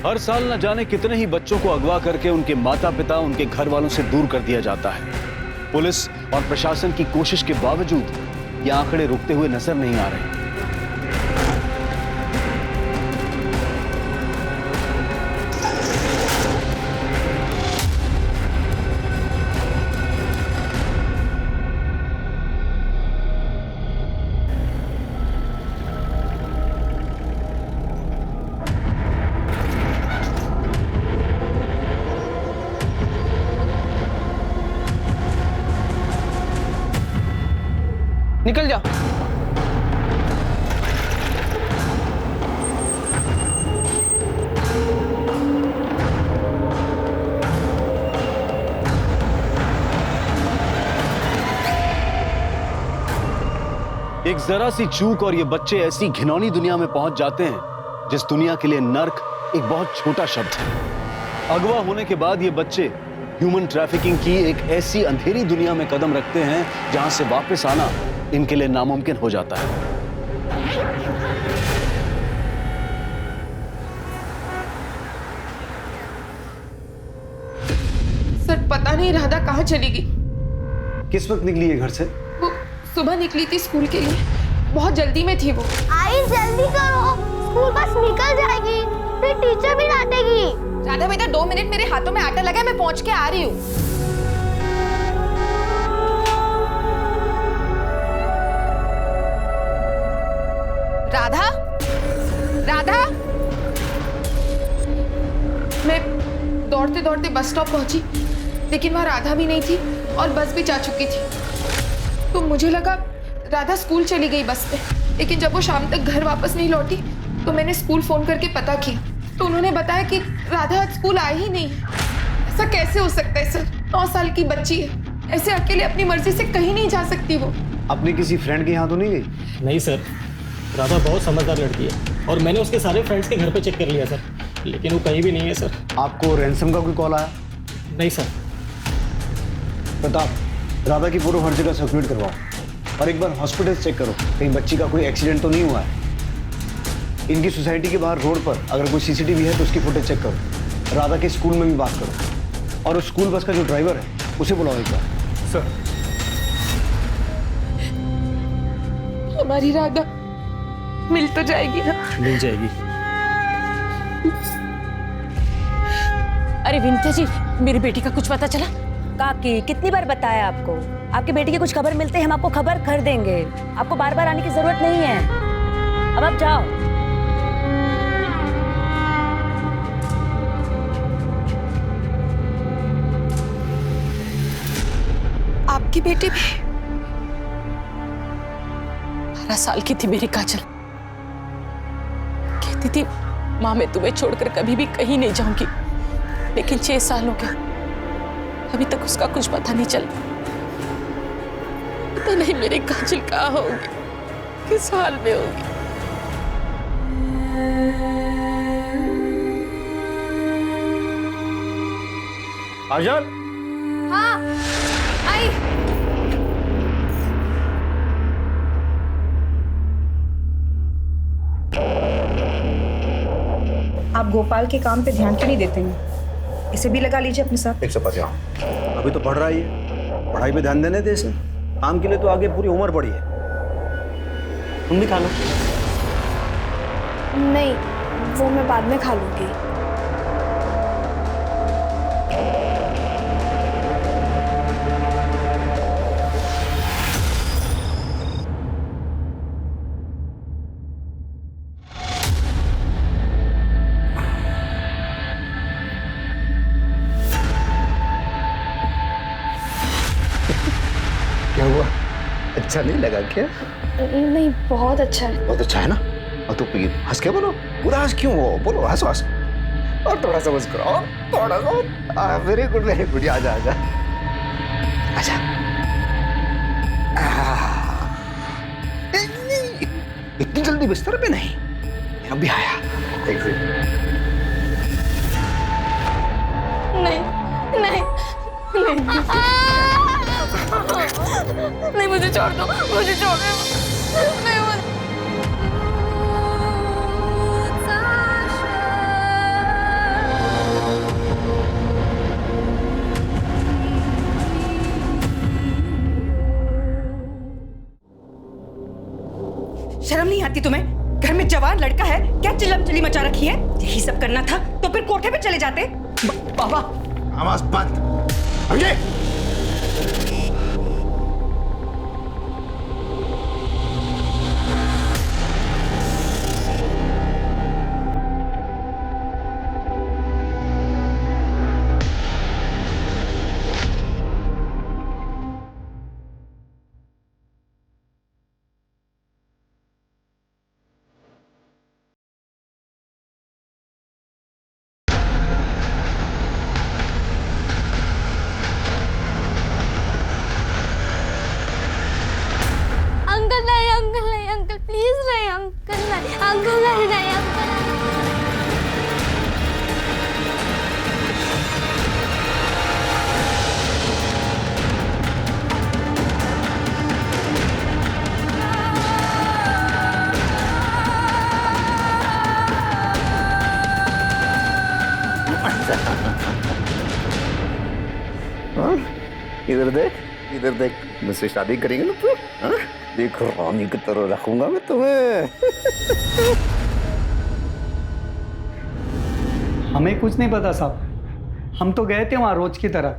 हर साल न जाने कितने ही बच्चों को अगवा करके उनके माता पिता, उनके घर वालों से दूर कर दिया जाता है। पुलिस और प्रशासन की कोशिश के बावजूद ये आंकड़े रुकते हुए नजर नहीं आ रहे। निकल जा। एक जरा सी चूक और ये बच्चे ऐसी घिनौनी दुनिया में पहुंच जाते हैं जिस दुनिया के लिए नर्क एक बहुत छोटा शब्द है। अगवा होने के बाद ये बच्चे ह्यूमन ट्रैफिकिंग की एक ऐसी अंधेरी दुनिया में कदम रखते हैं जहां से वापस आना इनके लिए नामुमकिन हो जाता है। सर पता नहीं राधा कहाँ चली गई। किस वक्त निकली है घर से? वो सुबह निकली थी स्कूल के लिए, बहुत जल्दी में थी वो। आई जल्दी करो, स्कूल बस निकल जाएगी, फिर टीचर भी डांटेगी। राधा बेटा 2 मिनट, मेरे हाथों में आटा लगा है, मैं पहुंच के आ रही हूँ। राधा, राधा। मैं दौड़ते दौड़ते बस स्टॉप पहुंची, लेकिन वहां राधा भी नहीं थी और बस भी जा चुकी थी। तो मुझे लगा राधा स्कूल चली गई बस पे, लेकिन जब वो शाम तक घर वापस नहीं लौटी तो मैंने स्कूल फोन करके पता किया, तो उन्होंने बताया कि राधा आज स्कूल आई ही नहीं। ऐसा कैसे हो सकता है सर? 9 साल की बच्ची है, ऐसे अकेले अपनी मर्जी से कहीं नहीं जा सकती वो। अपनी किसी फ्रेंड के यहाँ तो नहीं गई? नहीं सर, राधा बहुत समझदार लड़की है और मैंने उसके सारे फ्रेंड्स के घर पे चेक कर लिया सर, लेकिन वो कहीं भी नहीं है सर। आपको रैंसम का कोई कॉल आया? नहीं सर। प्रताप, राधा की फोटो हर जगह सर्कुलेट करवाओ और एक बार हॉस्पिटल चेक करो, कहीं बच्ची का कोई एक्सीडेंट तो नहीं हुआ है। इनकी सोसाइटी के बाहर रोड पर अगर कोई सीसीटीवी है तो उसकी फुटेज चेक करो। राधा के स्कूल में भी बात करो और उस स्कूल बस का जो ड्राइवर है उसे बुलाओ एक बार। सर, हमारी राधा मिल तो जाएगी ना? मिल जाएगी। अरे विंध्या जी, मेरी बेटी का कुछ पता चला? काकी, कितनी बार बताया आपको, आपकी बेटी की कुछ खबर मिलते ही हम आपको खबर कर देंगे। आपको बार बार आने की जरूरत नहीं है, अब आप जाओ। आपकी बेटी भी 12 साल की थी मेरी काजल, कहती थी माँ मैं तुम्हें छोड़कर कभी भी कहीं नहीं जाऊंगी, लेकिन 6 साल हो गया, अभी तक उसका कुछ पता नहीं चला। पता नहीं मेरी काजल कहाँ होगी, किस हाल में होगी। आजाद। हाँ, आई। आप गोपाल के काम पे ध्यान क्यों नहीं देते हैं? इसे भी लगा लीजिए अपने साथ। 150। अभी तो पढ़ रहा ही है, पढ़ाई पे ध्यान देने दे इसे। काम के लिए तो आगे पूरी उम्र पड़ी है। तुम भी खा लो। नहीं, वो मैं बाद में खा लूंगी। क्या हुआ? अच्छा नहीं लगा क्या? नहीं, बहुत अच्छा है। बहुत अच्छा है ना? और तो हंस के बोलो, उदास क्यों हो? बोलो, हंसो हंसो। और थोड़ा सा बस करो, और थोड़ा सा। Very good very good. आजा आजा आजा। इतनी जल्दी बिस्तर पे नहीं, अभी आया। नहीं नहीं नहीं नहीं, मुझे छोड़ दो, मुझे छोड़ दो। नहीं, आती तुम्हें? घर में जवान लड़का है, क्या चिल्लम चिल्ली मचा रखी है? यही सब करना था तो फिर कोठे पे चले जाते। बाबा आवाज बंद। अभी अंकल नहीं अंकल, प्लीज नहीं अंकल, नहीं अंकल, नहीं अंकल। इधर देख, मुझसे शादी करेंगे ना तू? हाँ? देखो रानी की तरह रखूंगा मैं तुम्हें। हमें कुछ नहीं पता साहब, हम तो गए थे वहाँ रोज की तरह।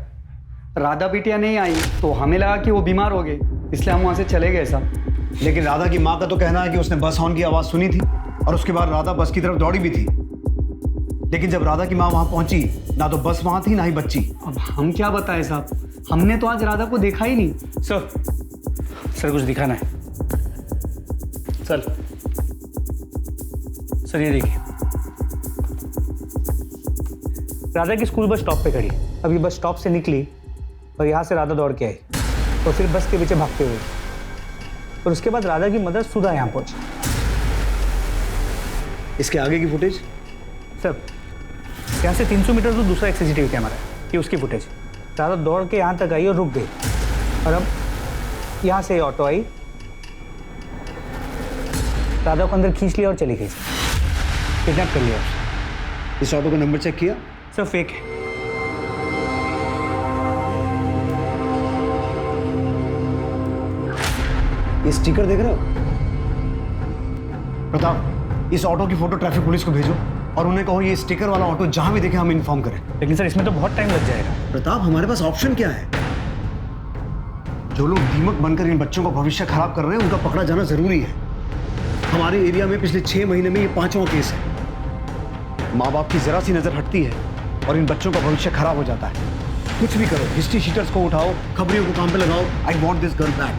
राधा बिटिया नहीं आई तो हमें लगा कि वो बीमार हो गए, इसलिए हम वहाँ से चले गए साहब। लेकिन राधा की माँ का तो कहना है कि उसने बस हॉर्न की आवाज सुनी थी और उसके बाद राधा बस की तरफ दौड़ी भी थी। लेकिन जब राधा की माँ वहां पहुंची, ना तो बस वहां थी ना ही बच्ची। अब हम क्या बताएं साहब, हमने तो आज राधा को देखा ही नहीं। सर कुछ दिखाना है। सर ये देखिए, राधा की स्कूल बस स्टॉप पे खड़ी। अभी बस स्टॉप से निकली और यहाँ से राधा दौड़ के आई और फिर बस के पीछे भागते हुए, और उसके बाद राधा की मदर सुधा यहाँ पहुंची। इसके आगे की फुटेज? सर यहाँ से 300 मीटर दूर दूसरा एक सीसीटीवी कैमरा है, ये उसकी फुटेज। राधा दौड़ के यहाँ तक आई और रुक गई, और अब यहाँ से ऑटो आई, राधा को अंदर खींच लिया और चली गई। किडनैप कर लिया। इस ऑटो का नंबर चेक किया? सर फेक है। ये स्टिकर देख रहे हो? प्रताप, इस ऑटो की फोटो ट्रैफिक पुलिस को भेजो और उन्हें कहो ये स्टिकर वाला ऑटो जहां भी देखे हम इन्फॉर्म करें। लेकिन सर इसमें तो बहुत टाइम लग जाएगा। प्रताप, हमारे पास ऑप्शन क्या है? जो लोग दीमक बनकर इन बच्चों का भविष्य खराब कर रहे हैं उनका पकड़ा जाना जरूरी है। हमारे एरिया में पिछले 6 महीने में ये 5वां केस है। माँ बाप की जरा सी नजर हटती है और इन बच्चों का भविष्य खराब हो जाता है। कुछ भी करो, हिस्ट्री शीटर्स को उठाओ, खबरियों को काम पे लगाओ। I want this girl back.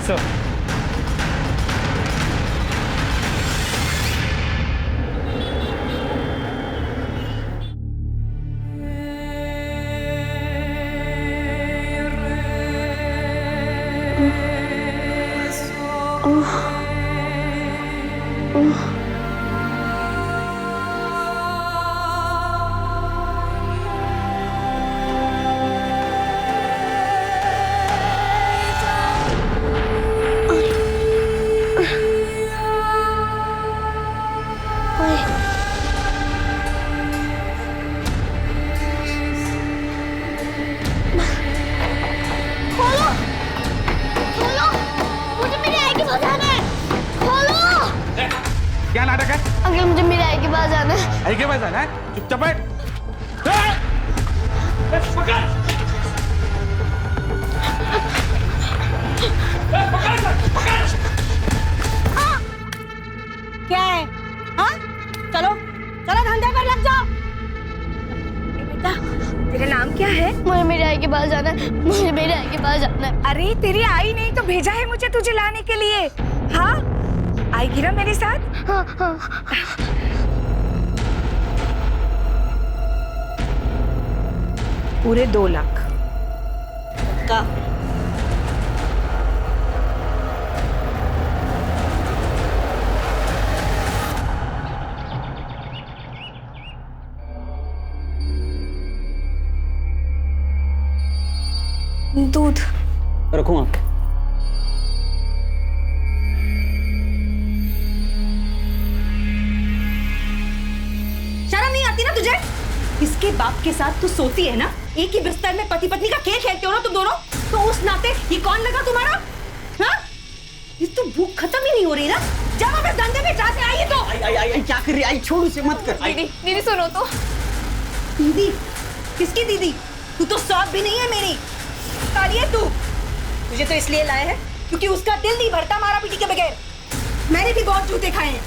Sir क्या नाटक है? अंकल मुझे मेरी आई के पास जाना है। आई के पास जाना है? चुपचाप बैठ। क्या है? हाँ चलो चलो धंधे पर लग जाओ। बेटा तेरा नाम क्या है? मुझे मेरी आई के पास जाना है, मुझे मेरी आई के पास जाना है। अरे तेरी आई नहीं तो भेजा है मुझे तुझे लाने के लिए। हाँ आएगी ना मेरे साथ? हाँ हाँ। पूरे 2 लाख का दूध रखूँ आप? शर्म नहीं आती ना तुझे? इसके बाप के साथ तू सोती है ना, एक ही बिस्तर में पति पत्नी का खेल खेलते हो ना तुम दोनों, तो उस नाते ये कौन लगा तुम्हारा? हाँ? ये तो भूख खत्म ही नहीं हो रही ना। जब आप इस धंधे में जाते आइए तो आई क्या कर रही आई छोड़ उसे मत कर दीदी दीदी सुनो तो। दीदी? किसकी दीदी? तू तो सौत भी नहीं है मेरी। काली है तू। मुझे तो इसलिए लाया है क्योंकि उसका दिल नहीं भरता मारा पीटी के बगैर। मैंने भी बहुत जूते खाए हैं।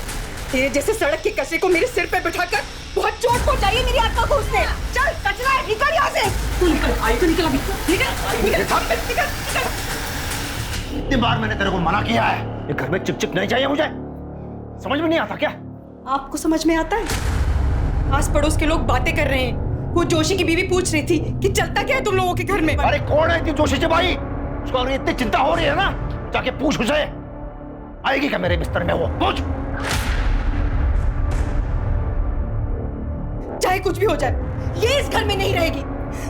तेरे जैसे सड़क के कचरे को मेरे सिर पे बिठाकर बहुत चोट पहुंचाई है मेरी आत्मा को उसने। चल कचरा है, निकल यहाँ से। तू निकल, आई तो निकल अभी। निकल। कितनी बार मैंने तेरे को मना किया है, ये घर में चिपचिप नहीं चाहिए मुझे। समझ में नहीं आता क्या? आपको समझ में आता है? आस पड़ोस के लोग बातें कर रहे हैं। वो जोशी की बीवी पूछ रही थी कि चलता क्या है तुम लोगों के घर में। अरे कौन है इतनी जोशी से भाई? उसको अगर इतनी चिंता हो रही है ना, जाके पूछ उसे। आएगी क्या मेरे बिस्तर में वो? पूछ। चाहे कुछ भी हो जाए, ये इस घर में नहीं रहेगी,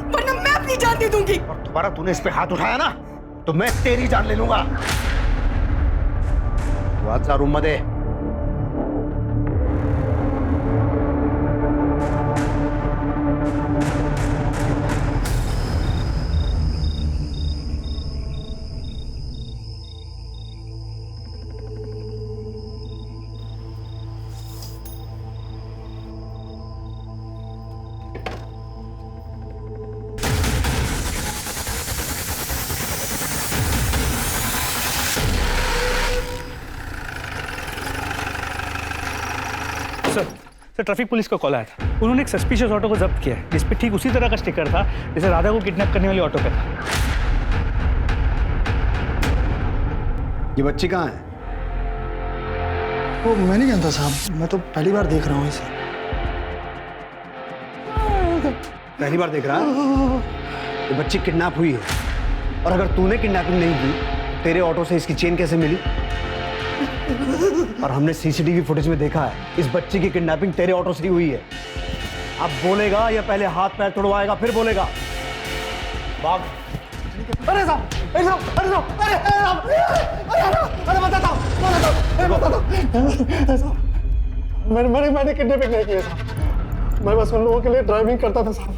वरना मैं अपनी जान दे दूंगी। और दोबारा तूने इस पे हाथ उठाया ना, तो मैं तेरी जान ले लूंगा। तू आज जा रूम में दे। सर ट्रैफिक पुलिस का कॉल आया था। उन्होंने एक सस्पिशियस ऑटो को जब्त किया है जिस पे ठीक उसी तरह का स्टिकर था जैसे राधा को किडनैप करने वाली ऑटो पे था। ये बच्ची कहाँ है? वो मैं नहीं जानता साहब, मैं तो पहली बार देख रहा हूँ इसे। पहली बार देख रहा है? ये बच्ची किडनैप हुई है, और अगर तूने किडनैपिंग नहीं की, तेरे ऑटो से इसकी चेन कैसे मिली? और हमने सीसीटीवी फुटेज में देखा है, इस बच्ची की किडनैपिंग तेरे ऑटो से ही हुई है। अब बोलेगा या पहले हाथ पैर तोड़वाएगा फिर बोलेगा? भाग। अरे साहब, अरे साहब, अरे साहब, अरे साहब, अरे बताता हूँ, मैंने किडनैपिंग नहीं किया साहब। मैं बस उन लोगों के लिए ड्राइविंग करता था साहब,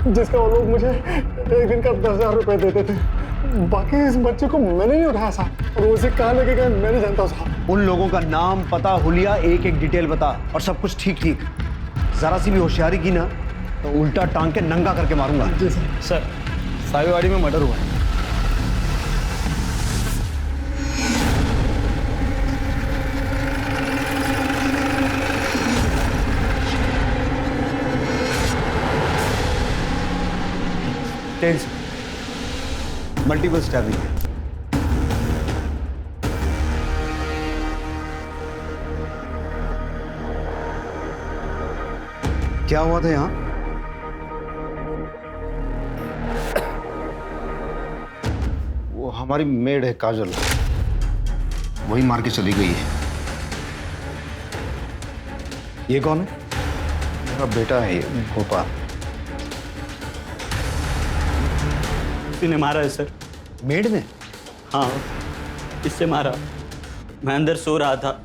जिसका वो लोग मुझे एक दिन का 10,000 रुपए देते थे। बाकी इस बच्चे को मैंने नहीं उठाया साहब, और उसे कहाँ लेके गए मैं नहीं जानता साहब। उन लोगों का नाम पता हुलिया एक एक डिटेल बता, और सब कुछ ठीक ठीक। जरा सी भी होशियारी की ना तो उल्टा टांग के नंगा करके मारूंगा। जी सर। सर साहिवाड़ी में मर्डर हुआ है। मल्टीपल स्टैबिंग है। क्या हुआ था यहाँ? वो हमारी मेड है काजल, वही मार के चली गई है। ये कौन है? मेरा बेटा है ये, भोपाल। किसी ने मारा है सर। मेड ने? हाँ, इससे मारा। मैं अंदर सो रहा था,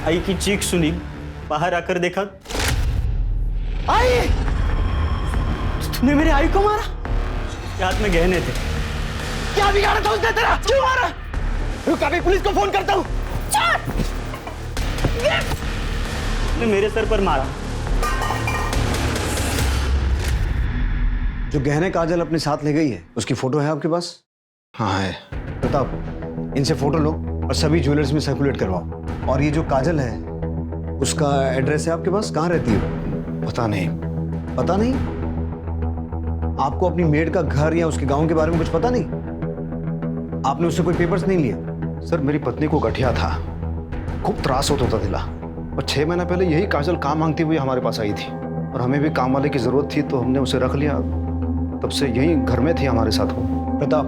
आई की चीख सुनी, बाहर आकर देखा। आई! तूने मेरे आई को मारा? उसके हाथ में गहने थे। क्या बिगाड़ा था उसने तेरा? क्यों मारा? रुक, अभी पुलिस को फोन करता हूँ। उसने मेरे सर पर मारा। जो गहने काजल अपने साथ ले गई है उसकी फोटो है आपके पास? हाँ है। प्रताप, इनसे फोटो लो और सभी ज्वेलर्स में सर्कुलेट करवाओ। और ये जो काजल है उसका एड्रेस है आपके पास? कहाँ रहती है? पता नहीं। पता नहीं? आपको अपनी मेड का घर या उसके गांव के बारे में कुछ पता नहीं? आपने उससे कोई पेपर्स नहीं लिए? सर मेरी पत्नी को गठिया था, खूब त्रास होता था दिला, और 6 महीना पहले यही काजल काम मांगती हुई हमारे पास आई थी, और हमें भी काम वाले की जरूरत थी तो हमने उसे रख लिया। तब से यही घर में थी हमारे साथ वो। प्रताप,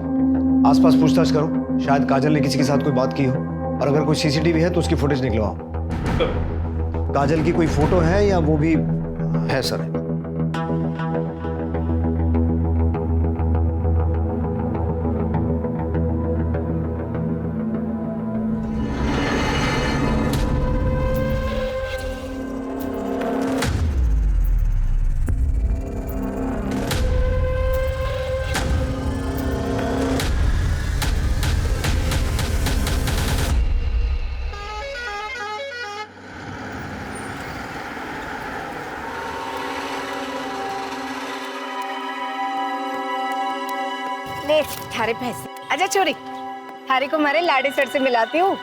आसपास पूछताछ करो, शायद काजल ने किसी के साथ कोई बात की हो, और अगर कोई सीसीटीवी है तो उसकी फुटेज निकलवाओ। काजल की कोई फोटो है या वो भी है? सर ले थारे पैसे। अच्छा छोरी, थारे को हमारे लाडे सर से मिलाती हूँ।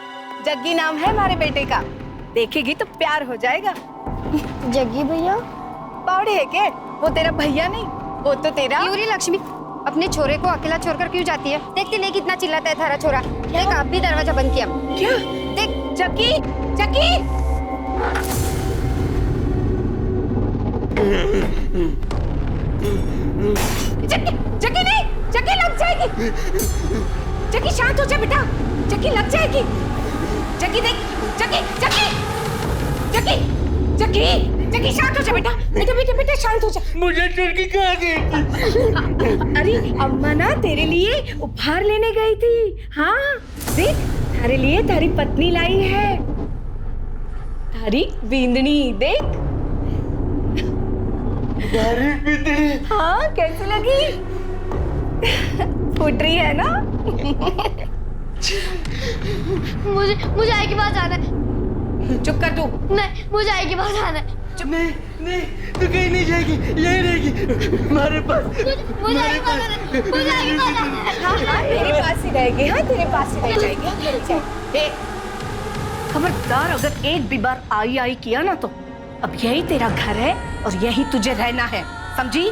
जग्गी नाम है हमारे बेटे का, देखेगी तो प्यार हो जाएगा। जग्गी भैया? बावड़े है के? वो तेरा भैया नहीं, वो तो तेरा। क्यों रे लक्ष्मी, अपने छोरे को अकेला छोड़कर क्यों जाती है? देखती नहीं कितना चिल्लाता है थारा छोरा। देख आप भी दरवाजा बंद किया। क्या? देख जग्गी, जग्गी! जग्गी, जग्गी नहीं, जग्गी लग जाएगी। जग्गी शांत हो जा बेटा, जग्गी लग जाएगी। जग्गी देख, जग्गी, जग्गी, जग्गी, जग्गी, जग्गी शांत हो जा बेटा, बेटा बेटा बेटा शांत हो जा। मुझे टर्की कहाँ गई? अरे अम्मा ना तेरे लिए उपहार लेने गई थी। हाँ देख, तारे लिए तारी पत्नी लाई है, तारी बींदनी देख। तारी बींदनी? हाँ कैसी लगी? फूट रही है ना? मुझे आई के पास जाना है। चुप कर तू। नहीं, मुझे आई के पास जाना है। नहीं नहीं, तू कहीं नहीं जाएगी, यही रहेगी हमारे पास। मुझे आई के पास जाना है, मुझे आई के पास जाना है। हाँ हाँ तेरे पास ही रहेगी, हाँ तेरे पास ही रह जाएगी। खबरदार, अगर एक भी बार आई किया ना तो अब यही तेरा घर है और यही तुझे रहना है, समझी?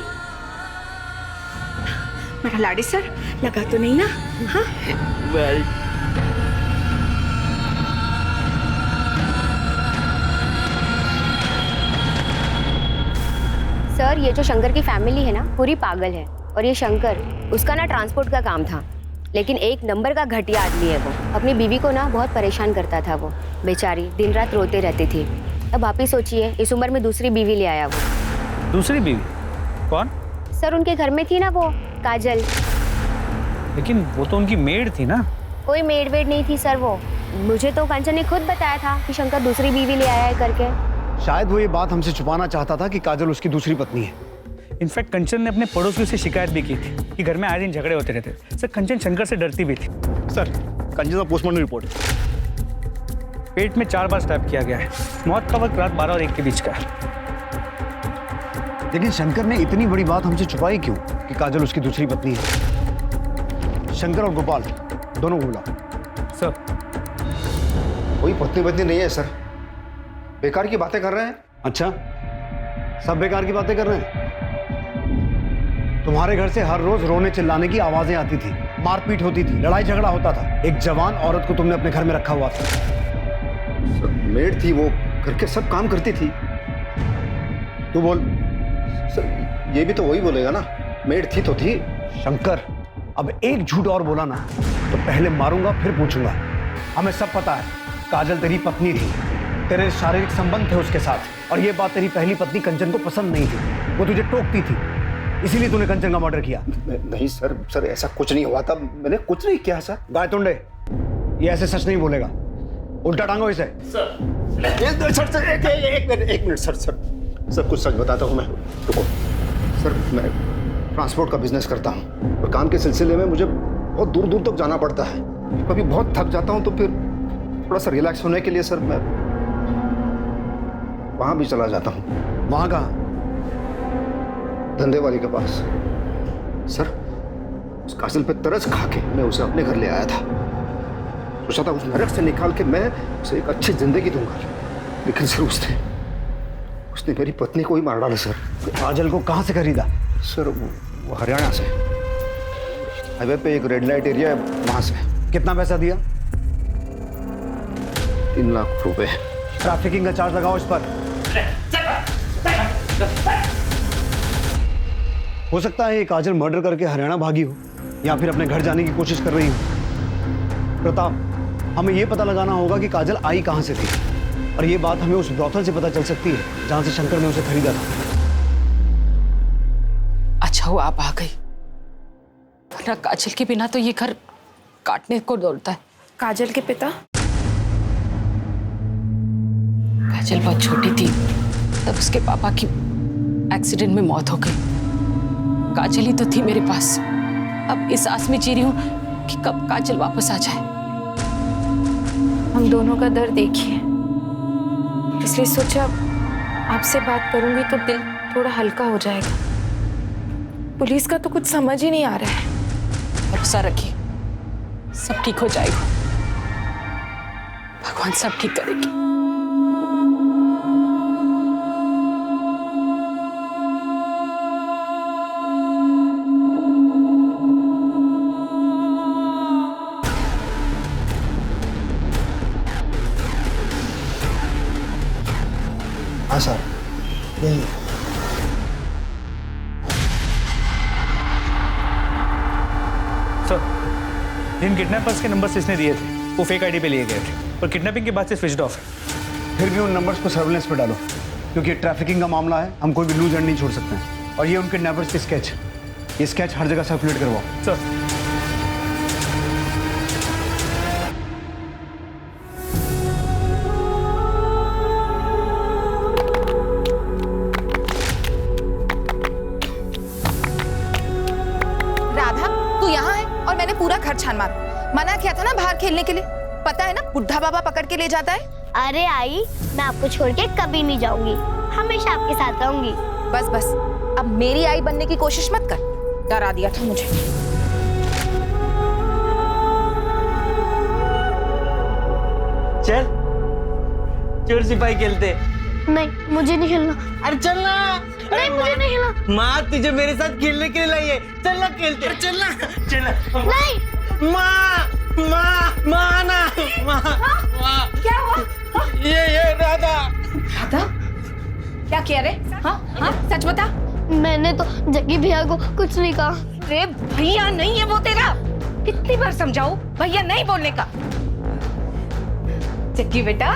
मेरा लाडी सर लगा तो नहीं ना? हाँ सर, ये जो शंकर की फैमिली है ना, पूरी पागल है। और ये शंकर, उसका ना ट्रांसपोर्ट का काम था, लेकिन एक नंबर का घटिया आदमी है वो। अपनी बीवी को ना बहुत परेशान करता था वो, बेचारी दिन रात रोते रहती थी। अब आप ही सोचिए, इस उम्र में दूसरी बीवी ले आया वो। दूसरी बीवी? कौन? सर, उनके घर में थी ना वो काजल। लेकिन वो तो उनकी मेड थी ना। कोई मेड वेड नहीं थी सर वो। मुझे तो कंचन ने खुद बताया था कि शंकर दूसरी बीवी ले आया है करके। शायद वो ये बात हमसे छुपाना चाहता था कि काजल उसकी दूसरी पत्नी है। इनफैक्ट कंचन ने अपने पड़ोसियों से शिकायत भी की थी कि घर में आए दिन झगड़े होते रहते। सर, कंचन शंकर से डरती भी थी। सर, कंचन का पोस्टमार्टम रिपोर्ट। पेट में 4 बार स्टैब किया गया है। मौत का वक्त रात 12 और 1 के बीच का है। लेकिन शंकर ने इतनी बड़ी बात हमसे छुपाई क्यों कि काजल उसकी दूसरी पत्नी है? शंकर और गोपाल दोनों को बुलाओ। सर, कोई पत्नी नहीं है सर, बेकार की बातें कर रहे हैं। अच्छा, सब बेकार की बातें कर रहे हैं? तुम्हारे घर से हर रोज रोने चिल्लाने की आवाजें आती थी, मारपीट होती थी, लड़ाई झगड़ा होता था। एक जवान औरत को तुमने अपने घर में रखा हुआ था। सर, मेड थी वो, घर के सब काम करती थी। तू बोल। सर, ये भी तो वही बोलेगा ना, मेड थी तो थी। शंकर, अब एक झूठ और बोला ना तो पहले मारूंगा फिर पूछूंगा। हमें सब पता है, काजल तेरी पत्नी थी, तेरे शारीरिक संबंध थे उसके साथ, और ये बात तेरी पहली पत्नी कंचन को पसंद नहीं थी। वो तुझे टोकती थी, इसीलिए तूने कंचन का मर्डर किया। नहीं सर, सर ऐसा कुछ नहीं हुआ था, मैंने कुछ नहीं किया सर। गायतुंडे, ये ऐसे सच नहीं बोलेगा, उल्टा टांगो इसे। सर एक मिनट सर, कुछ सच बताता हूँ मैं। रुको सर, मैं ट्रांसपोर्ट का बिजनेस करता हूँ और काम के सिलसिले में मुझे बहुत दूर दूर तक जाना पड़ता है। कभी बहुत थक जाता हूँ तो फिर थोड़ा सा रिलैक्स होने के लिए सर मैं वहाँ भी चला जाता हूँ। वहाँ कहाँ? धंधे वाली के पास। सर, उस काजल पे तरस खा के मैं उसे अपने घर ले आया था। सोचा था उस नरक से निकाल के मैं उसे एक अच्छी जिंदगी दूंगा, लेकिन सर उसने मेरी पत्नी को ही मार डाला। सर, काजल को कहाँ से खरीदा? सर, वो हरियाणा से, हाईवे पे एक रेड लाइट एरिया है, वहाँ से। कितना पैसा दिया? 3 लाख रुपए। ट्रैफिकिंग का चार्ज लगाओ इस पर। हो सकता है ये काजल मर्डर करके हरियाणा भागी हो या फिर अपने घर जाने की कोशिश कर रही हो। प्रताप, हमें यह पता लगाना होगा कि काजल आई कहां से थी, और ये बात हमें उस ब्रॉथल से पता चल सकती है जहां से शंकर ने उसे खरीदा था। अच्छा हुआ आप आ गई, वरना काजल के बिना तो ये घर काटने को दौड़ता है। काजल के पिता? काजल बहुत छोटी थी तब उसके पापा की एक्सीडेंट में मौत हो गई। काजल ही तो थी मेरे पास। अब इस आस में जी रही हूँ कि कब काजल वापस आ जाए। हम दोनों का दर्द एक ही है, इसलिए सोचा आपसे बात करूंगी तो दिल थोड़ा हल्का हो जाएगा। पुलिस का तो कुछ समझ ही नहीं आ रहा है। भरोसा रखिए, सब ठीक हो जाएगा। भगवान सब ठीक करेगी। हाँ सर, यही है। सर, जिन किडनैपर्स के नंबर्स इसने दिए थे वो फेक आईडी पे लिए गए थे और किडनैपिंग के बाद से स्विच्ड ऑफ है। फिर भी उन नंबर्स को सर्विलेंस पे डालो, क्योंकि ट्रैफिकिंग का मामला है, हम कोई भी लूज एंड नहीं छोड़ सकते हैं। और ये उनके किडनैपर्स के स्केच, ये स्केच हर जगह सर्कुलेट करवाओ। सर, मैंने पूरा घर छान मारा। मना किया था ना बाहर खेलने के लिए, पता है ना बुढ़ा बाबा पकड़ के ले जाता है। अरे आई, मैं आपको छोड़ के कभी नहीं जाऊंगी, हमेशा आपके साथ रहूंगी। बस बस, अब मेरी आई बनने की कोशिश मत कर, डरा दिया था मुझे। चल चोर सिपाही खेलते। नहीं, मुझे नहीं खेलना। अरे चलना। नहीं, मुझे नहीं खेलना। माँ तुझे मेरे साथ खेलने के लिए लाई है, चलना खेलते। चलना चलना। नहीं। माँ माँ माँ ना माँ। हाँ? क्या हुआ? ये राधा। राधा? क्या किया रे? हाँ हाँ, सच बता। मैंने तो जग्गी भैया को कुछ नहीं कहा। रे भैया नहीं है वो तेरा, कितनी बार समझाऊं, भैया नहीं बोलने का। जग्गी बेटा,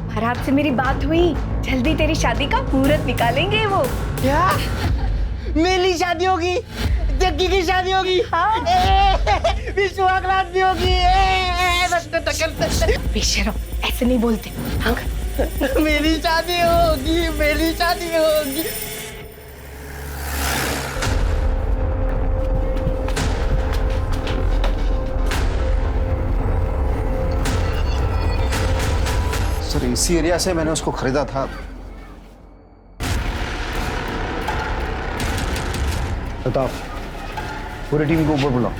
महाराज से मेरी बात हुई, जल्दी तेरी शादी का मुहूर्त निकालेंगे वो। क्या? मेरी शादी होगी? जग्गी की शादी होगी? हाँ। विश्वास भी होगी। बेशरम, ऐसे नहीं बोलते। हाँ? मेरी शादी होगी, मेरी शादी होगी। सर, इसी एरिया से मैंने उसको खरीदा था। प्रताप, पूरी टीम को ऊपर बुलाओ।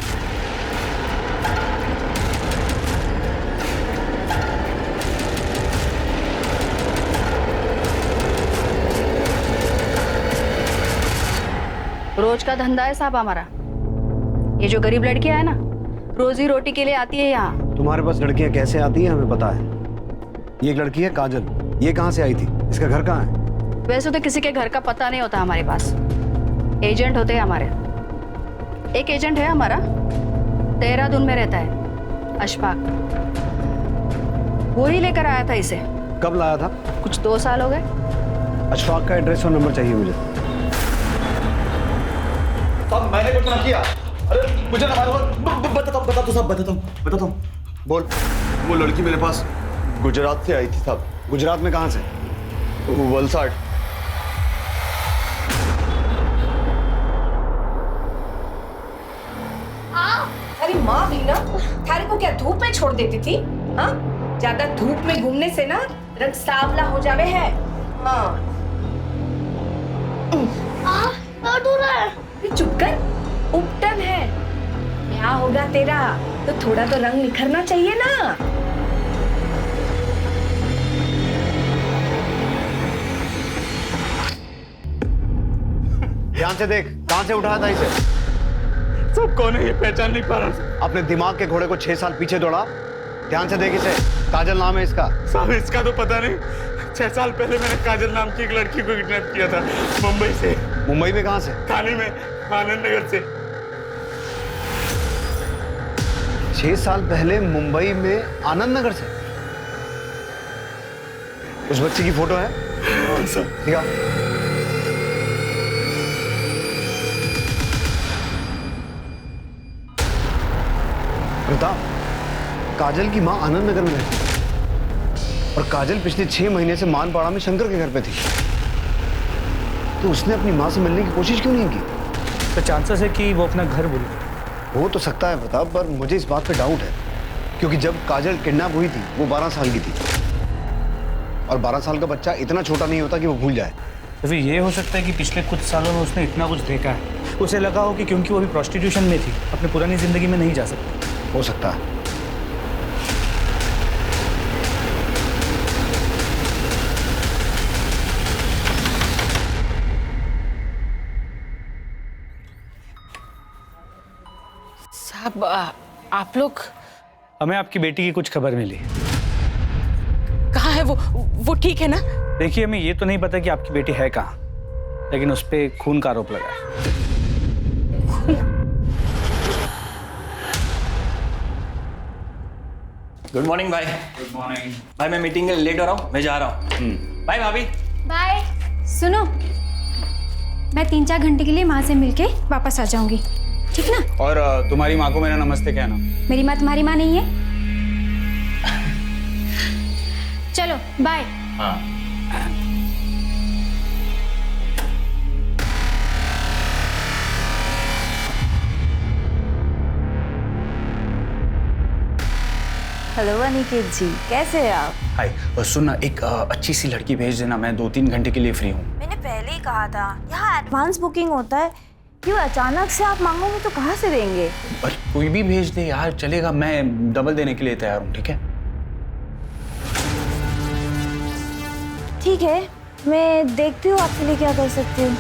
रोज का धंधा है साहब हमारा। ये जो गरीब लड़कियां है ना, रोजी रोटी के लिए आती है यहाँ। तुम्हारे पास लड़कियां कैसे आती हैं हमें पता है। ये एक लड़की है काजल, ये कहाँ से आई थी, इसका घर कहाँ है? वैसे तो किसी के घर का पता नहीं होता हमारे पास, एजेंट होते हैं हमारे। एक एजेंट है हमारा, देहरादून में रहता है, अशफाक। वो ही लेकर आया था इसे। कब लाया था? कुछ 2 साल हो गए। अशफाक का एड्रेस और नंबर चाहिए मुझे। साहब, मैंने कुछ ना किया। अरे मुझे ना बताता हूँ। बोल। वो लड़की मेरे पास गुजरात से आई थी साहब। गुजरात में कहाँ से? वलसाड। अरे माँ भी ना थारे को क्या धूप में छोड़ देती थी? हाँ, ज्यादा धूप में घूमने से ना रंग सांवला हो जावे है। हाँ। दर्द हो रहा है। चुप कर, उपटन है। क्या होगा तेरा? तो थोड़ा तो रंग निखरना चाहिए ना। ध्यान से देख, कहां से उठाया था इसे? सब कौन है ये पहचान नहीं पा रहा। अपने दिमाग के घोड़े को 6 साल पीछे दौड़ा। ध्यान से देख इसे। काजल नाम है इसका। साहब इसका तो पता नहीं। 6 साल पहले मैंने काजल नाम की एक लड़की को किडनैप किया था, मुंबई से। मुंबई में कहां से? थाने में, आनंद नगर से। 6 साल पहले मुंबई में आनंद नगर से? उस बच्ची की फोटो है? दिखा। प्रताप, काजल की मां आनंद नगर में रहती है और काजल पिछले 6 महीने से मानपाड़ा में शंकर के घर पे थी। तो उसने अपनी मां से मिलने की कोशिश क्यों नहीं की? तो चांसेस है कि वो अपना घर भूल गई। हो तो सकता है प्रताप, पर मुझे इस बात पे डाउट है, क्योंकि जब काजल किडनैप हुई थी वो 12 साल की थी और 12 साल का बच्चा इतना छोटा नहीं होता कि वो भूल जाए। तो फिर ये हो सकता है कि पिछले कुछ सालों में उसने इतना कुछ देखा है, उसे लगा हो कि क्योंकि वो अभी प्रोस्टिट्यूशन में थी अपनी पुरानी जिंदगी में नहीं जा सकती। हो सकता है। साहब आप लोग, हमें आपकी बेटी की कुछ खबर मिली। कहाँ है वो ठीक है ना? देखिए, हमें ये तो नहीं पता कि आपकी बेटी है कहाँ, लेकिन उस पे खून का आरोप लगा है। गुड मॉर्निंग भाई। गुड मॉर्निंग भाई, मैं मीटिंग के लिए लेट हो रहा हूँ, मैं जा रहा हूँ। बाय भाभी। बाय। सुनो, मैं 3-4 घंटे के लिए माँ से मिलके वापस आ जाऊंगी, ठीक ना? और तुम्हारी माँ को मेरा नमस्ते कहना। मेरी माँ तुम्हारी माँ नहीं है। चलो बाय। हाँ। हेलो अनिकेत जी, कैसे हैं आप? हाय, और सुनना, एक अच्छी सी लड़की भेज देना, मैं 2-3 घंटे के लिए फ्री हूँ। मैंने पहले ही कहा था, यहाँ एडवांस बुकिंग होता है, क्यों अचानक से आप मांगोगे तो कहाँ से देंगे? पर कोई भी भेज दे यार, चलेगा, मैं डबल देने के लिए तैयार हूँ, ठीक है? ठीक है, मैं देखती हूँ आपके लिए क्या कर सकती हूँ।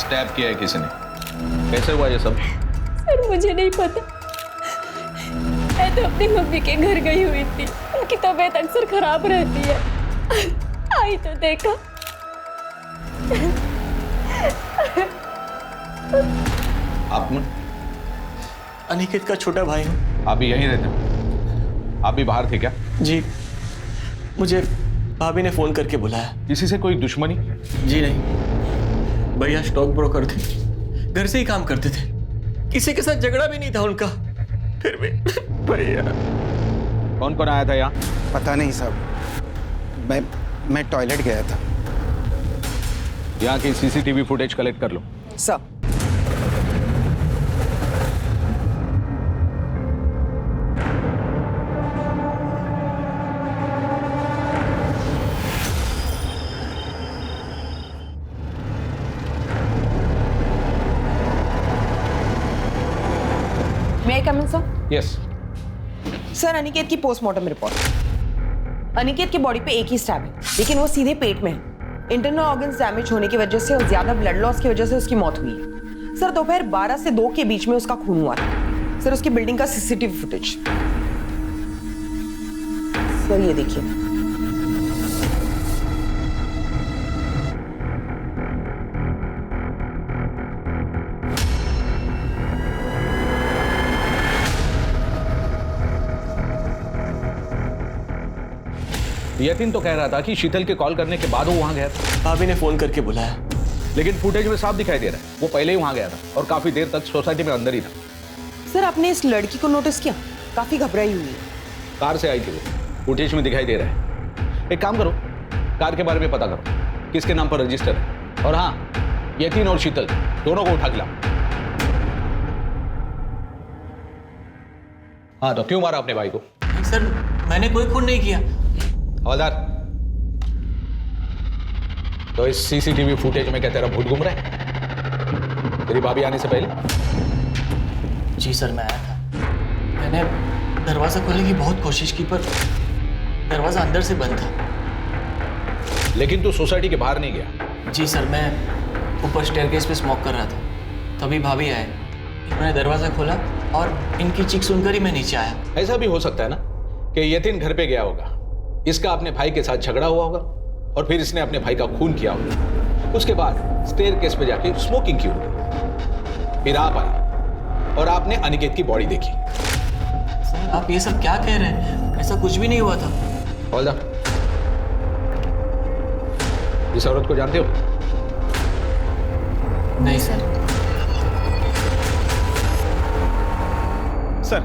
स्टैब किया है किसी ने? कैसे हुआ ये सब? सर मुझे नहीं पता, मैं तो अपनी मम्मी के घर गई हुई थी, उनकी तबीयत अक्सर खराब रहती है, आई तो देखा। आप अनिकेत का छोटा भाई हूँ। आप भी यहीं रहते हो? आप भी बाहर थे क्या? जी, मुझे भाभी ने फोन करके बुलाया। किसी से कोई दुश्मनी? जी नहीं, भैया स्टॉक ब्रोकर थे, घर से ही काम करते थे, किसी के साथ झगड़ा भी नहीं था उनका, फिर भी भैया। कौन कौन आया था यहाँ? पता नहीं साहब, मैं टॉयलेट गया था। यहाँ की सीसीटीवी फुटेज कलेक्ट कर लो। Sir. May I come in, sir? Yes. Sir, Aniket की पोस्टमार्टम रिपोर्ट। अनिकेत की बॉडी पे एक ही स्टैब है, लेकिन वो सीधे पेट में है। इंटरनल ऑर्गन्स डैमेज होने की वजह से और ज्यादा ब्लड लॉस की वजह से उसकी मौत हुई है। सर, दोपहर 12 से 2 के बीच में उसका खून हुआ था। सर, उसकी बिल्डिंग का सीसीटीवी फुटेज। सर, ये देखिए। यतीन तो कह रहा था कि शीतल के कॉल करने के बाद वो वहां गया था। भाभी ने फोन करके बुलाया, लेकिन फुटेज में साफ दिखाई दे रहा है वो पहले ही वहां गया था और काफी देर तक सोसाइटी में अंदर ही था। सर, आपने इस लड़की को नोटिस किया? काफी घबराई हुई है। कार से आई थी वो, फुटेज में दिखाई दे रहा है। एक काम करो, कार के बारे में पता करो, किसके नाम पर रजिस्टर है। और हाँ, यतीन और शीतल दोनों को उठा के लाओ। हाँ, तो क्यों मारा अपने भाई को? सर, मैंने कोई खून नहीं किया। हवलदार, तो इस सीसीटीवी फुटेज में क्या तेरा भूत घूम रहा है तेरी भाभी आने से पहले? जी सर, मैं आया था। मैंने दरवाजा खोलने की बहुत कोशिश की, पर दरवाजा अंदर से बंद था। लेकिन तू सोसाइटी के बाहर नहीं गया? जी सर, मैं ऊपर स्टेयरकेस पे स्मोक कर रहा था, तभी भाभी आए, इन्होंने दरवाजा खोला और इनकी चीख सुनकर ही मैं नीचे आया। ऐसा भी हो सकता है ना कि यतीन घर पे गया होगा, इसका अपने भाई के साथ झगड़ा हुआ होगा और फिर इसने अपने भाई का खून किया होगा। उसके बाद स्टेयरकेस पे जाके स्मोकिंग की होगी। फिर आप आए और आपने अनिकेत की बॉडी देखी। सर आप ये सब क्या कह रहे हैं? ऐसा कुछ भी नहीं हुआ था। Hold up. इस औरत को जानते हो? नहीं सर। सर,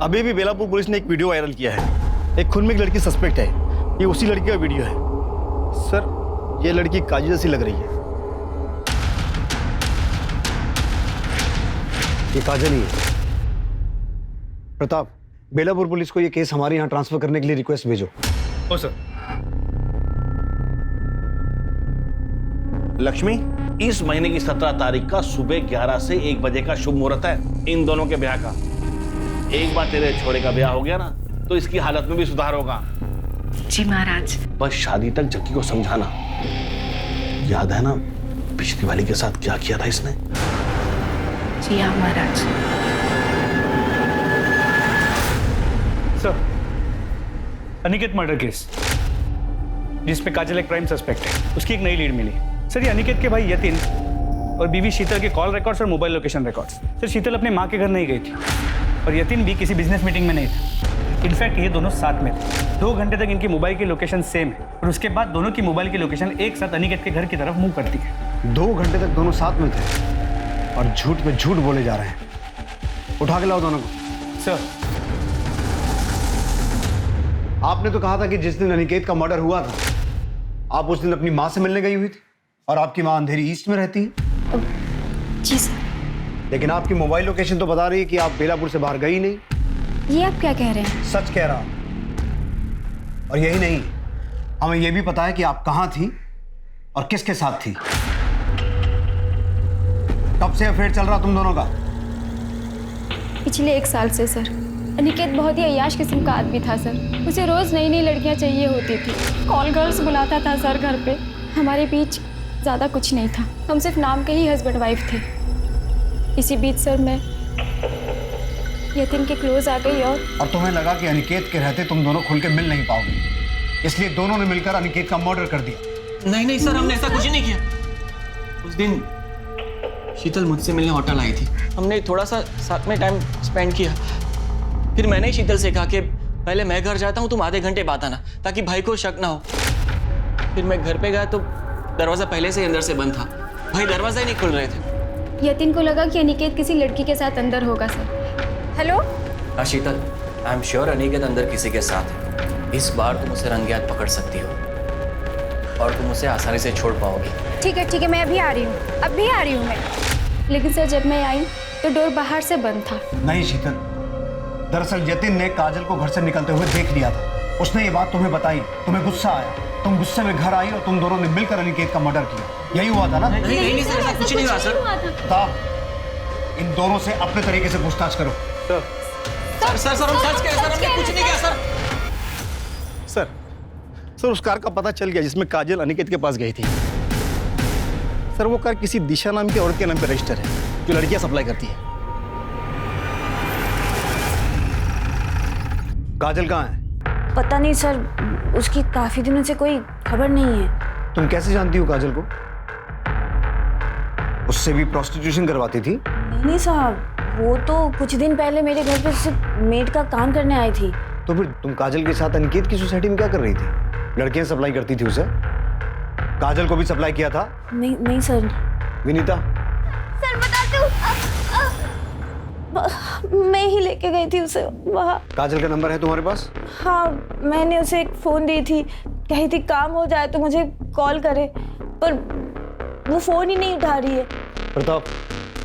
अभी भी बेलापुर पुलिस ने एक वीडियो वायरल किया है। एक खून में एक लड़की सस्पेक्ट है। ये उसी लड़की का वीडियो है। सर, ये लड़की काजल जैसी लग रही है। ये काजल ही है। प्रताप, बेलापुर पुलिस को ये केस हमारे यहाँ ट्रांसफर करने के लिए रिक्वेस्ट भेजो। ओ सर। लक्ष्मी, इस महीने की 17 तारीख का सुबह 11 से 1 बजे का शुभ मुहूर्त है इन दोनों के ब्याह का। एक बार तेरे छोरे का ब्याह हो गया ना तो इसकी हालत में भी सुधार होगा। जी महाराज। बस शादी तक जक्की को समझाना। याद है ना पिछली वाली के साथ क्या किया था इसने? जी हाँ महाराज। सर, अनिकेत मर्डर केस जिसमें काजल एक प्राइम सस्पेक्ट है, उसकी एक नई लीड मिली। सर, ये अनिकेत के भाई यतिन और बीवी शीतल के कॉल रिकॉर्ड्स और मोबाइल लोकेशन रिकॉर्ड्स। सर, शीतल अपने माँ के घर नहीं गई थी और यतिन भी किसी बिजनेस मीटिंग में नहीं था। इनफैक्ट ये दोनों साथ में थे। 2 घंटे तक इनकी मोबाइल की लोकेशन सेम है और उसके बाद दोनों की मोबाइल की लोकेशन एक साथ अनिकेत के घर की तरफ मूव करती है। 2 घंटे तक दोनों साथ में थे और झूठ पे झूठ बोले जा रहे हैं। उठा के लाओ दोनों को। सर, आपने तो कहा था कि जिस दिन अनिकेत का मर्डर हुआ था आप उस दिन अपनी माँ से मिलने गई हुई थी और आपकी माँ अंधेरी ईस्ट में रहती है। जी सर। लेकिन आपकी मोबाइल लोकेशन तो बता रही है कि आप बेलापुर से बाहर गई नहीं। ये आप क्या कह रहे हैं? सच कह रहा। और यही नहीं, हमें यह भी पता है कि आप कहां थी और किसके साथ थी। कब से अफेयर चल रहा तुम दोनों का? पिछले 1 साल से सर। अनिकेत बहुत ही अय्याश किस्म का आदमी था सर। उसे रोज नई नई लड़कियां चाहिए होती थी। कॉल गर्ल्स बुलाता था सर घर पे। हमारे बीच ज़्यादा कुछ नहीं था, हम सिर्फ नाम के ही हस्बैंड वाइफ थे। इसी बीच सर मैं यतिन के क्लोज आ गई और तुम्हें लगा कि अनिकेत के रहते तुम दोनों खुल के मिल नहीं पाओगे, इसलिए दोनों ने मिलकर अनिकेत का मर्डर कर दिया। नहीं नहीं सर, हमने ऐसा कुछ नहीं किया। उस दिन शीतल मुझसे मिलने होटल आई थी। हमने थोड़ा सा साथ में टाइम स्पेंड किया। फिर मैंने ही शीतल से कहा कि पहले मैं घर जाता हूँ, तुम आधे घंटे बाद आना ताकि भाई को शक ना हो। फिर मैं घर पे गया तो दरवाजा पहले से अंदर से बंद था। भाई दरवाजा ही नहीं खुल रहे थे। यतिन को लगा कि अनिकेत किसी लड़की के साथ अंदर होगा सर। हेलो? हाँ शीतल, आई एम श्योर अनिकेत अंदर किसी के साथ है। इस बार तुम उसे रंगे हाथ पकड़ सकती हो और तुम उसे आसानी से छोड़ पाओगी। ठीक है, मैं अभी आ रही हूँ, अभी आ रही हूँ मैं। लेकिन सर जब मैं आई तो डोर बाहर से बंद था। नहीं शीतल, दरअसल यतिन ने काजल को घर से निकलते हुए देख लिया था। उसने ये बात तुम्हें बताई, तुम्हें गुस्सा आया, तुम गुस्से में घर आई और तुम दोनों ने मिलकर अनिकेत का मर्डर किया। यही हुआ था ना? नहीं सर, ऐसा कुछ नहीं हुआ सर। बताओ, इन दोनों से अपने तरीके से पूछताछ करो। सर हम सच कह रहे सर, हमने कुछ नहीं किया सर। सर उस कार का पता चल गया जिसमें काजल अनिकेत के पास गई थी। सर वो कार किसी दिशा नाम की औरत के नाम पे रजिस्टर है जो लड़कियां सप्लाई करती है। काजल कहाँ है? पता नहीं सर, उसकी काफी दिनों से कोई खबर नहीं है। तुम कैसे जानती हो काजल को? उससे भी प्रोस्टिट्यूशन करवाती थी? नहीं साहब, वो तो कुछ दिन पहले मेरे घर पे सिर्फ मेड का काम करने आई थी। तो फिर तुम काजल के साथ अनिकेत की सोसाइटी में क्या कर रही थी? लड़कियां सप्लाई करती थी उसे? काजल को भी सप्लाई किया था? नहीं सर। विनीता? सर बता दो, मैं ही लेके गई थी उसे वहाँ। काजल का नंबर है तुम्हारे पास? हाँ, मैंने उसे एक फोन दी थी, कही थी काम हो जाए तो मुझे कॉल करे, पर वो फोन ही नहीं उठा रही है। प्रताप,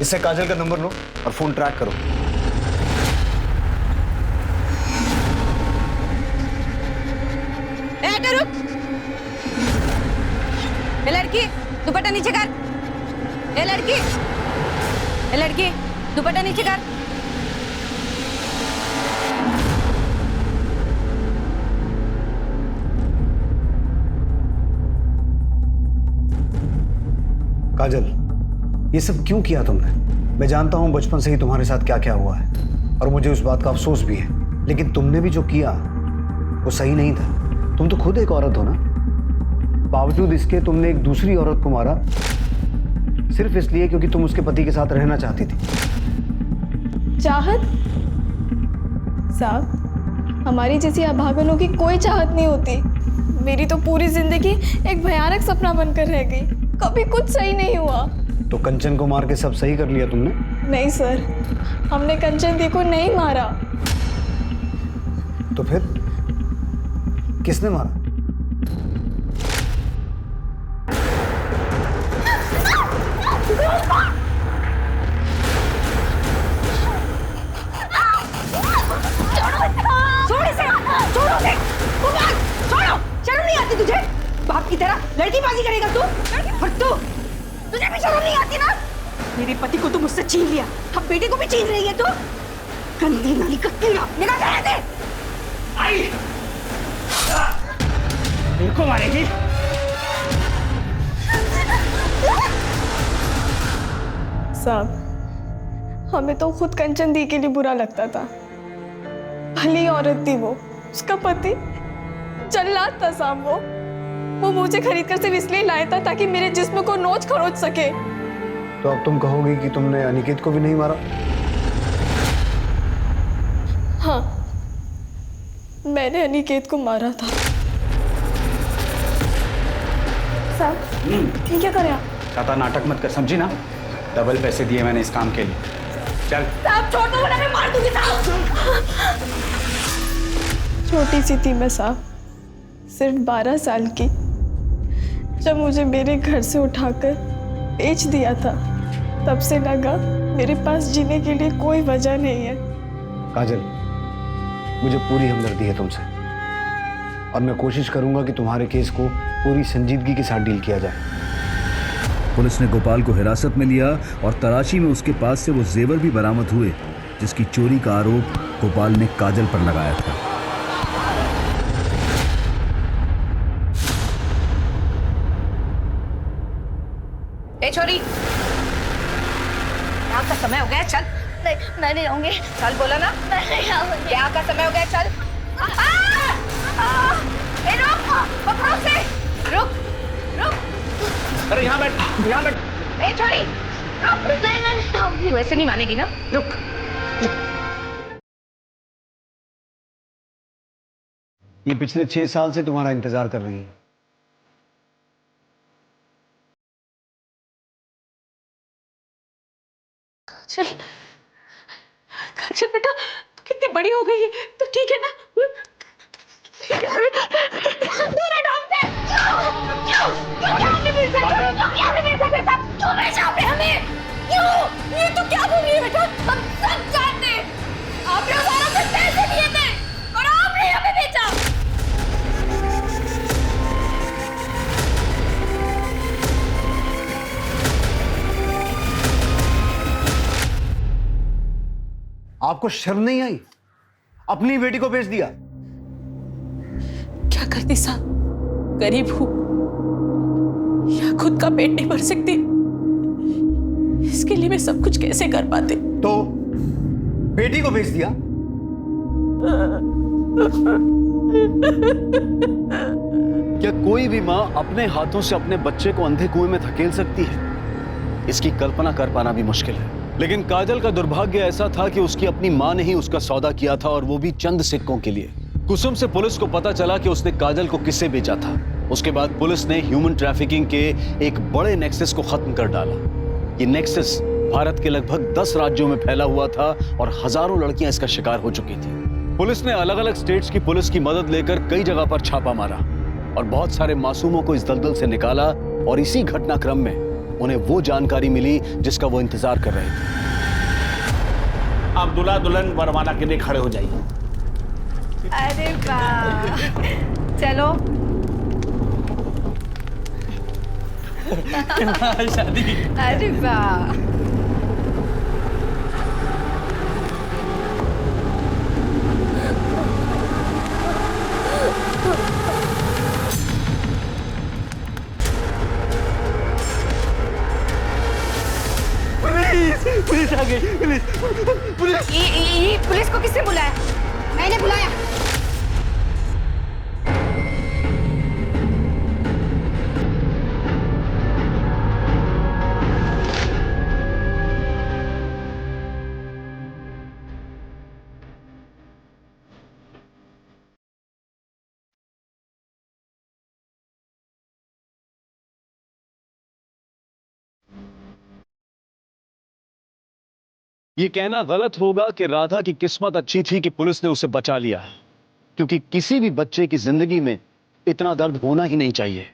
इससे काजल का नंबर लो और फोन ट्रैक करो। रुक, ए लड़की दुपट्टा नीचे कर। ए लड़की दुपट्टा नीचे कर। काजल, ये सब क्यों किया तुमने? मैं जानता हूं बचपन से ही तुम्हारे साथ क्या क्या हुआ है और मुझे उस बात का अफसोस भी है, लेकिन तुमने भी जो किया वो सही नहीं था। तुम तो खुद एक औरत हो ना? बावजूद इसके तुमने एक दूसरी औरत को मारा सिर्फ इसलिए क्योंकि तुम उसके पति के साथ रहना चाहती थी। चाहत? साहब, हमारी जैसी अभागनों की कोई चाहत नहीं होती। मेरी तो पूरी जिंदगी एक भयानक सपना बनकर रह गई। कभी कुछ सही नहीं हुआ। तो कंचन को मार के सब सही कर लिया तुमने? नहीं सर, हमने कंचन दी को नहीं मारा। तो फिर किसने मारा? शर्म नहीं आती तुझे? बाप की तरह लड़कीबाजी करेगा तू? और तुझे भी शर्म नहीं आती ना? मेरे पति को तू मुझसे छीन लिया, अब बेटे को भी छीन रही है तू? गंदी नाली का कीड़ा, निकाल कर दे। आई मेरे को मारेगी? साहब, हमें तो खुद कंचन दी के लिए बुरा लगता था। भली औरत थी वो, उसका पति जल्लाद था साहब। वो मुझे खरीद कर सिर्फ इसलिए लाया था ताकि मेरे जिस्म को नोच खरोच सके। तो अब तुम कहोगी कि तुमने अनिकेत को भी नहीं मारा? हाँ, मैंने अनिकेत को मारा था। साहब, ये क्या कर रहे आप? ज्यादा नाटक मत कर, समझी ना? डबल पैसे दिए मैंने इस काम के लिए। चल साहब, छोड़ दो वरना मैं मार दूंगी साहब। छोटी सी थी मैं साहब, सिर्फ 12 साल की। जब मुझे मेरे घर से उठाकर बेच दिया था, तब से लगा मेरे पास जीने के लिए कोई वजह नहीं है। काजल, मुझे पूरी हमदर्दी है तुमसे और मैं कोशिश करूंगा कि तुम्हारे केस को पूरी संजीदगी के साथ डील किया जाए। पुलिस ने गोपाल को हिरासत में लिया और तलाशी में उसके पास से वो जेवर भी बरामद हुए जिसकी चोरी का आरोप गोपाल ने काजल पर लगाया था। ए छोरी, क्या का समय हो गया? चल। नहीं, मैं नहीं आऊंगी। चल बोला ना। मैं नहीं आऊंगी। क्या का समय हो गया? चल। ए रुक, पकड़ो से। रुक। अरे यहाँ बैठ, यहाँ बैठ। ए छोरी, रुक। नहीं आऊंगी। वैसे नहीं मानेगी ना? रुक। ये पिछले 6 साल से तुम्हारा इंतजार कर रही है। चल बेटा, कितनी बड़ी हो गई है तो ठीक है ना? दूर हटो हमसे। क्यों नहीं मिल सकता? क्यों भेजा आपने हमें? क्यों? ये तो क्या बोल रही है बेटा? हम सब जानते हैं, आपने हमारा से पैसे दिए थे और आपने हमें बेचा। आपको शर्म नहीं आई? अपनी बेटी को बेच दिया। क्या करती साहब, गरीब हूं या खुद का पेट नहीं भर सकती, इसके लिए मैं सब कुछ कैसे कर पाती? तो बेटी को बेच दिया? क्या कोई भी मां अपने हाथों से अपने बच्चे को अंधे कुएं में धकेल सकती है? इसकी कल्पना कर पाना भी मुश्किल है। लेकिन काजल का दुर्भाग्य ऐसा था कि उसकी अपनी मां ने ही उसका सौदा किया था, और वो भी चंद सिक्कों के लिए। कुसुम से पुलिस को पता चला कि उसने काजल को किससे बेचा था। उसके बाद पुलिस ने ह्यूमन ट्रैफिकिंग के एक बड़े नेक्सस को खत्म कर डाला। ये नेक्सस भारत के लगभग 10 राज्यों में फैला हुआ था और हजारों लड़कियां इसका शिकार हो चुकी थी। पुलिस ने अलग अलग स्टेट्स की पुलिस की मदद लेकर कई जगह पर छापा मारा और बहुत सारे मासूमों को इस दलदल से निकाला, और इसी घटनाक्रम में उन्हें वो जानकारी मिली जिसका वो इंतजार कर रहे थे। आप दूल्हा दुल्हन वरमाला के लिए खड़े हो जाइए। अरे वाह, चलो। शादी। अरे वाह, पुलिस आ गई। पुलिस ये पुलिस को किसने बुलाया? मैंने बुलाया। ये कहना गलत होगा कि राधा की किस्मत अच्छी थी कि पुलिस ने उसे बचा लिया, क्योंकि किसी भी बच्चे की जिंदगी में इतना दर्द होना ही नहीं चाहिए।